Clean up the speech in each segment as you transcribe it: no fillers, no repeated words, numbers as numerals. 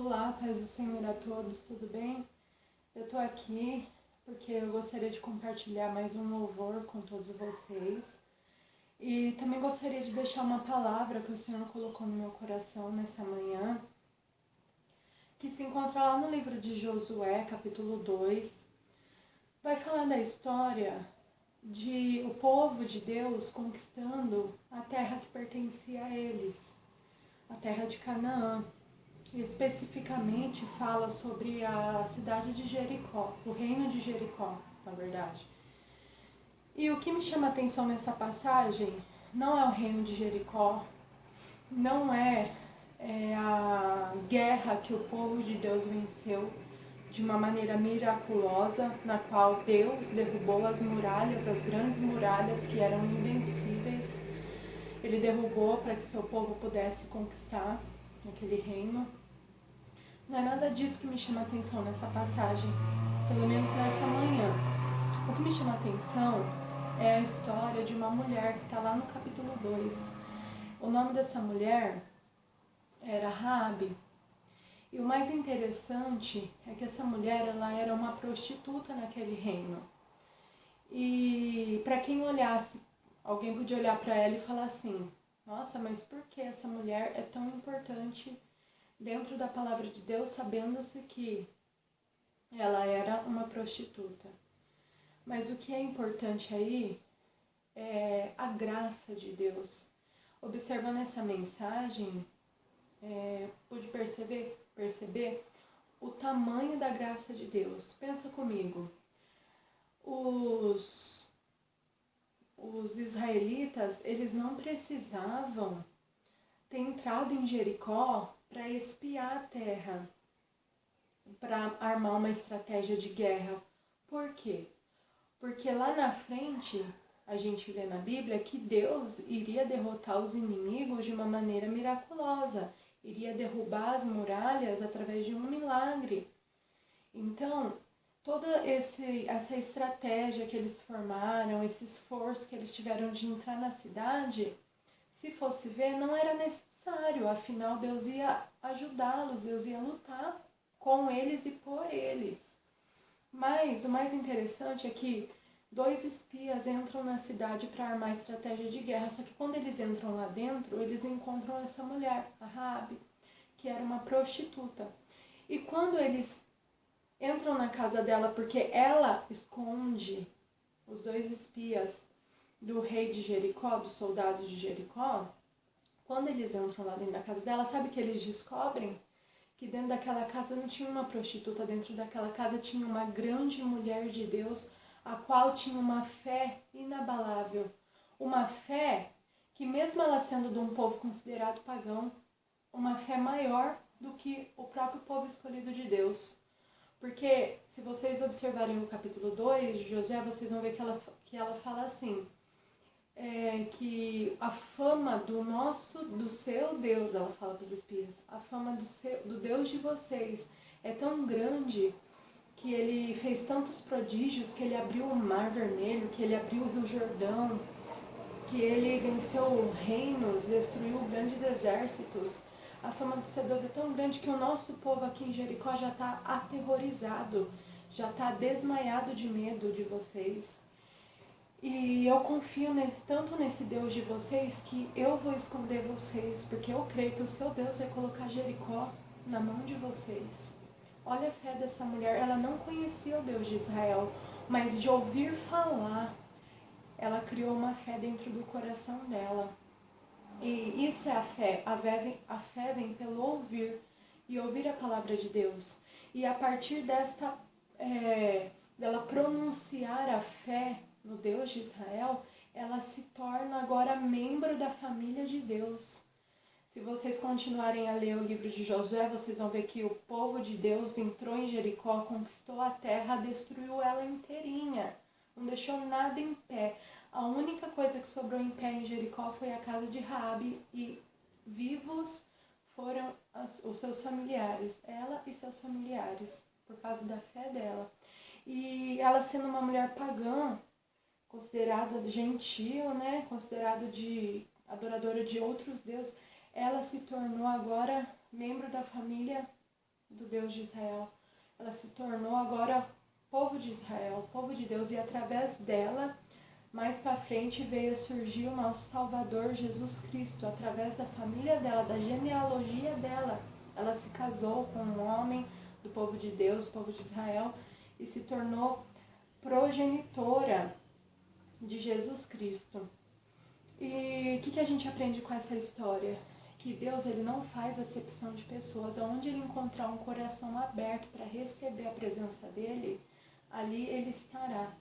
Olá, paz do Senhor a todos, tudo bem? Eu tô aqui porque eu gostaria de compartilhar mais um louvor com todos vocês e também gostaria de deixar uma palavra que o Senhor colocou no meu coração nessa manhã, que se encontra lá no livro de Josué, capítulo 2. Vai falar da história de o povo de Deus conquistando a terra que pertencia a eles, a terra de Canaã. Especificamente fala sobre a cidade de Jericó, o reino de Jericó, na verdade. E o que me chama a atenção nessa passagem não é o reino de Jericó, não é a guerra que o povo de Deus venceu de uma maneira miraculosa, na qual Deus derrubou as muralhas, as grandes muralhas que eram invencíveis. Ele derrubou para que seu povo pudesse conquistar aquele reino. Não é nada disso que me chama a atenção nessa passagem, pelo menos nessa manhã. O que me chama a atenção é a história de uma mulher que está lá no capítulo 2. O nome dessa mulher era Raabe. E o mais interessante é que essa mulher ela era uma prostituta naquele reino. E para quem olhasse, alguém podia olhar para ela e falar assim: nossa, mas por que essa mulher é tão importante dentro da palavra de Deus, sabendo-se que ela era uma prostituta? Mas o que é importante aí é a graça de Deus. Observando essa mensagem, pude perceber o tamanho da graça de Deus. Pensa comigo, os israelitas, eles não precisavam ter entrado em Jericó para espiar a terra, para armar uma estratégia de guerra. Por quê? Porque lá na frente, a gente vê na Bíblia que Deus iria derrotar os inimigos de uma maneira miraculosa, iria derrubar as muralhas através de um milagre. Então, toda essa estratégia que eles formaram, esse esforço que eles tiveram de entrar na cidade, se fosse ver, não era necessário, afinal Deus ia ajudá-los, Deus ia lutar com eles e por eles. Mas o mais interessante é que 2 espias entram na cidade para armar estratégia de guerra, só que quando eles entram lá dentro, eles encontram essa mulher, a Raabe, que era uma prostituta. E quando eles entram na casa dela, porque ela esconde os 2 espias do rei de Jericó, dos soldados de Jericó, quando eles entram lá dentro da casa dela, sabe o que eles descobrem? Que dentro daquela casa não tinha uma prostituta, dentro daquela casa tinha uma grande mulher de Deus, a qual tinha uma fé inabalável. Uma fé que, mesmo ela sendo de um povo considerado pagão, uma fé maior do que o próprio povo escolhido de Deus. Porque, se vocês observarem o capítulo 2 de Josué, vocês vão ver que ela fala assim, que a fama do seu Deus, ela fala para os espias, a fama do Deus de vocês é tão grande que ele fez tantos prodígios, que ele abriu o Mar Vermelho, que ele abriu o Rio Jordão, que ele venceu reinos, destruiu grandes exércitos. A fama do seu Deus é tão grande que o nosso povo aqui em Jericó já está aterrorizado, já está desmaiado de medo de vocês. E eu confio tanto nesse Deus de vocês que eu vou esconder vocês, porque eu creio que o seu Deus vai colocar Jericó na mão de vocês. Olha a fé dessa mulher, ela não conhecia o Deus de Israel, mas de ouvir falar, ela criou uma fé dentro do coração dela. E isso é a fé. A fé vem pelo ouvir, e ouvir a palavra de Deus. E a partir dela pronunciar a fé no Deus de Israel, ela se torna agora membro da família de Deus. Se vocês continuarem a ler o livro de Josué, vocês vão ver que o povo de Deus entrou em Jericó, conquistou a terra, destruiu ela inteirinha, não deixou nada em pé. A única coisa que sobrou em pé em Jericó foi a casa de Raabe, e vivos foram os seus familiares, ela e seus familiares, por causa da fé dela. E ela, sendo uma mulher pagã, considerada gentil, né, considerada adoradora de outros deuses, ela se tornou agora membro da família do Deus de Israel. Ela se tornou agora povo de Israel, povo de Deus, e através dela, mais para frente, veio a surgir o nosso Salvador, Jesus Cristo, através da família dela, da genealogia dela. Ela se casou com um homem do povo de Deus, do povo de Israel, e se tornou progenitora de Jesus Cristo. E o que a gente aprende com essa história? Que Deus, ele não faz acepção de pessoas. Onde ele encontrar um coração aberto para receber a presença dele, ali ele estará.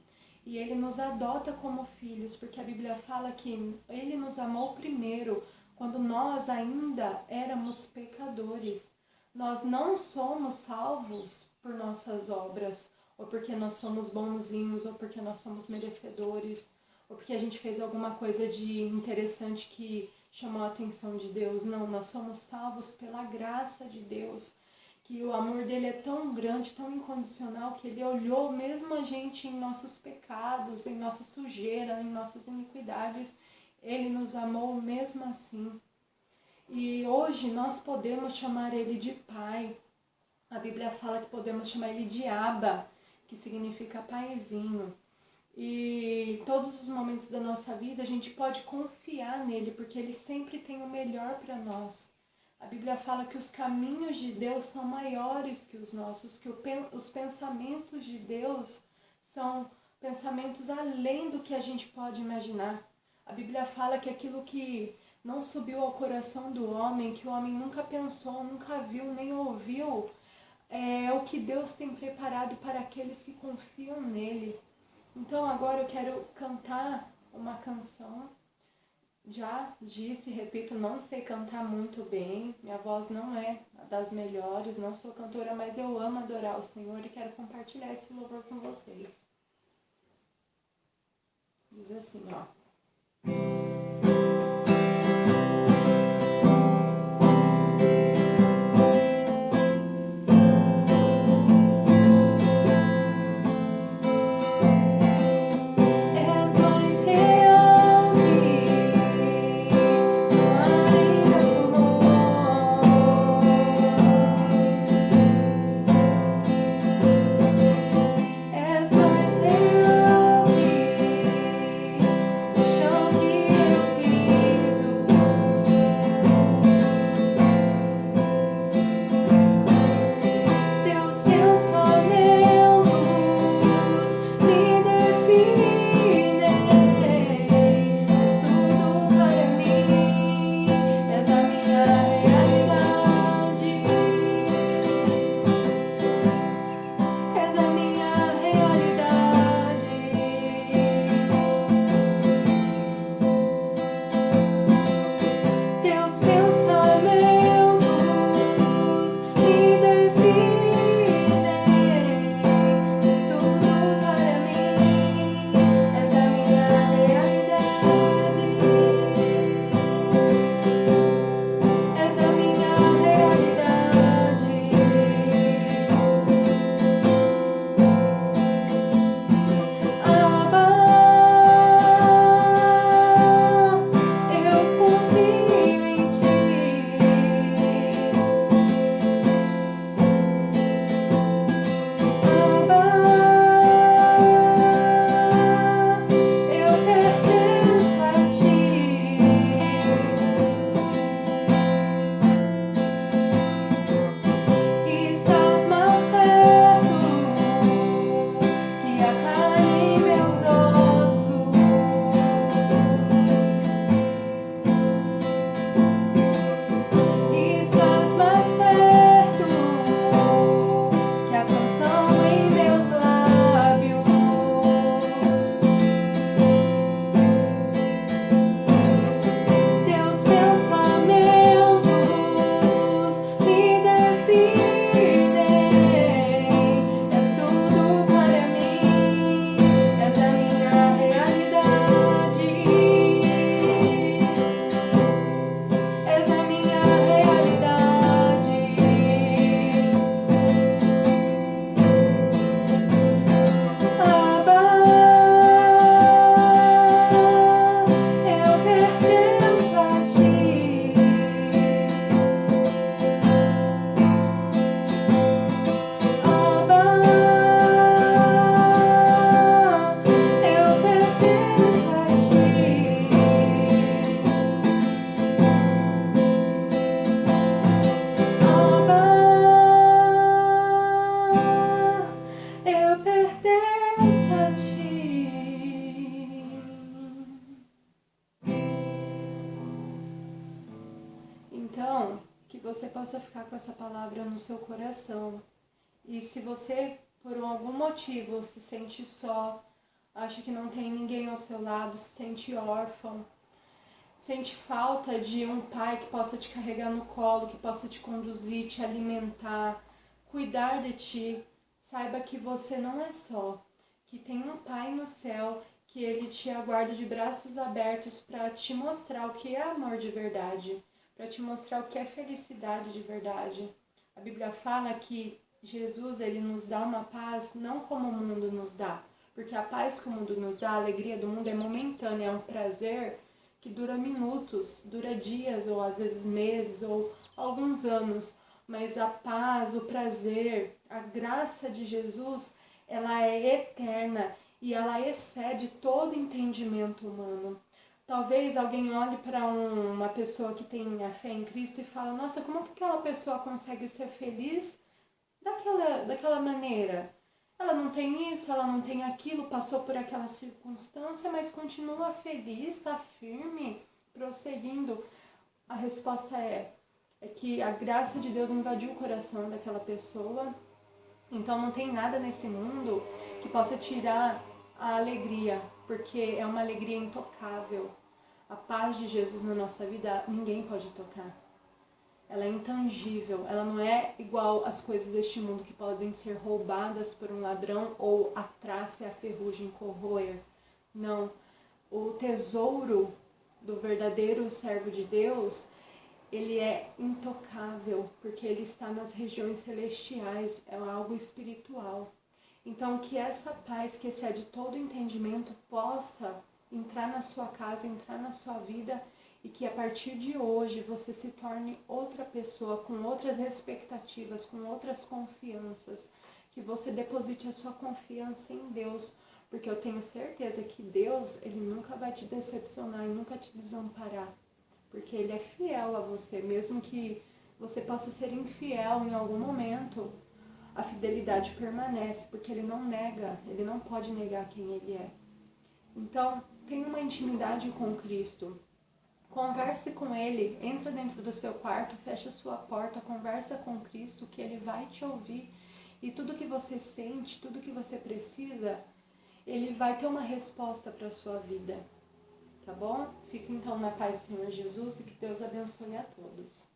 E ele nos adota como filhos, porque a Bíblia fala que ele nos amou primeiro, quando nós ainda éramos pecadores. Nós não somos salvos por nossas obras, ou porque nós somos bonzinhos, ou porque nós somos merecedores, ou porque a gente fez alguma coisa de interessante que chamou a atenção de Deus. Não, nós somos salvos pela graça de Deus, que o amor dele é tão grande, tão incondicional, que ele olhou mesmo a gente em nossos pecados, em nossa sujeira, em nossas iniquidades, ele nos amou mesmo assim. E hoje nós podemos chamar ele de Pai. A Bíblia fala que podemos chamar ele de Abba, que significa paizinho. E todos os momentos da nossa vida a gente pode confiar nele, porque ele sempre tem o melhor para nós. A Bíblia fala que os caminhos de Deus são maiores que os nossos, que os pensamentos de Deus são pensamentos além do que a gente pode imaginar. A Bíblia fala que aquilo que não subiu ao coração do homem, que o homem nunca pensou, nunca viu, nem ouviu, é o que Deus tem preparado para aqueles que confiam nele. Então agora eu quero cantar uma canção. Já disse, repito, não sei cantar muito bem, minha voz não é das melhores, não sou cantora, mas eu amo adorar o Senhor e quero compartilhar esse louvor com vocês. Diz assim, ó. És mais real que o chão que palavra no seu coração. E se você, por algum motivo, se sente só, acha que não tem ninguém ao seu lado, se sente órfão, sente falta de um pai que possa te carregar no colo, que possa te conduzir, te alimentar, cuidar de ti, saiba que você não é só, que tem um pai no céu, que ele te aguarda de braços abertos para te mostrar o que é amor de verdade, para te mostrar o que é felicidade de verdade. A Bíblia fala que Jesus, ele nos dá uma paz não como o mundo nos dá, porque a paz que o mundo nos dá, a alegria do mundo é momentânea, é um prazer que dura minutos, dura dias ou às vezes meses ou alguns anos, mas a paz, o prazer, a graça de Jesus, ela é eterna e ela excede todo entendimento humano. Talvez alguém olhe para uma pessoa que tem a fé em Cristo e fala, nossa, como que aquela pessoa consegue ser feliz daquela maneira? Ela não tem isso, ela não tem aquilo, passou por aquela circunstância, mas continua feliz, está firme, prosseguindo. A resposta é que a graça de Deus invadiu o coração daquela pessoa. Então não tem nada nesse mundo que possa tirar a alegria, porque é uma alegria intocável. A paz de Jesus na nossa vida ninguém pode tocar. Ela é intangível, ela não é igual às coisas deste mundo que podem ser roubadas por um ladrão ou a traça e a ferrugem corroer. Não, o tesouro do verdadeiro servo de Deus, ele é intocável, porque ele está nas regiões celestiais, é algo espiritual. Então, que essa paz que excede todo entendimento possa entrar na sua casa, entrar na sua vida, e que a partir de hoje você se torne outra pessoa, com outras expectativas, com outras confianças, que você deposite a sua confiança em Deus, porque eu tenho certeza que Deus, ele nunca vai te decepcionar e nunca te desamparar, porque ele é fiel a você, mesmo que você possa ser infiel em algum momento, a fidelidade permanece, porque ele não nega, ele não pode negar quem ele é. Então, tenha uma intimidade com Cristo. Converse com ele, entra dentro do seu quarto, fecha sua porta, conversa com Cristo, que ele vai te ouvir. E tudo que você sente, tudo que você precisa, ele vai ter uma resposta para a sua vida. Tá bom? Fique então na paz do Senhor Jesus e que Deus abençoe a todos.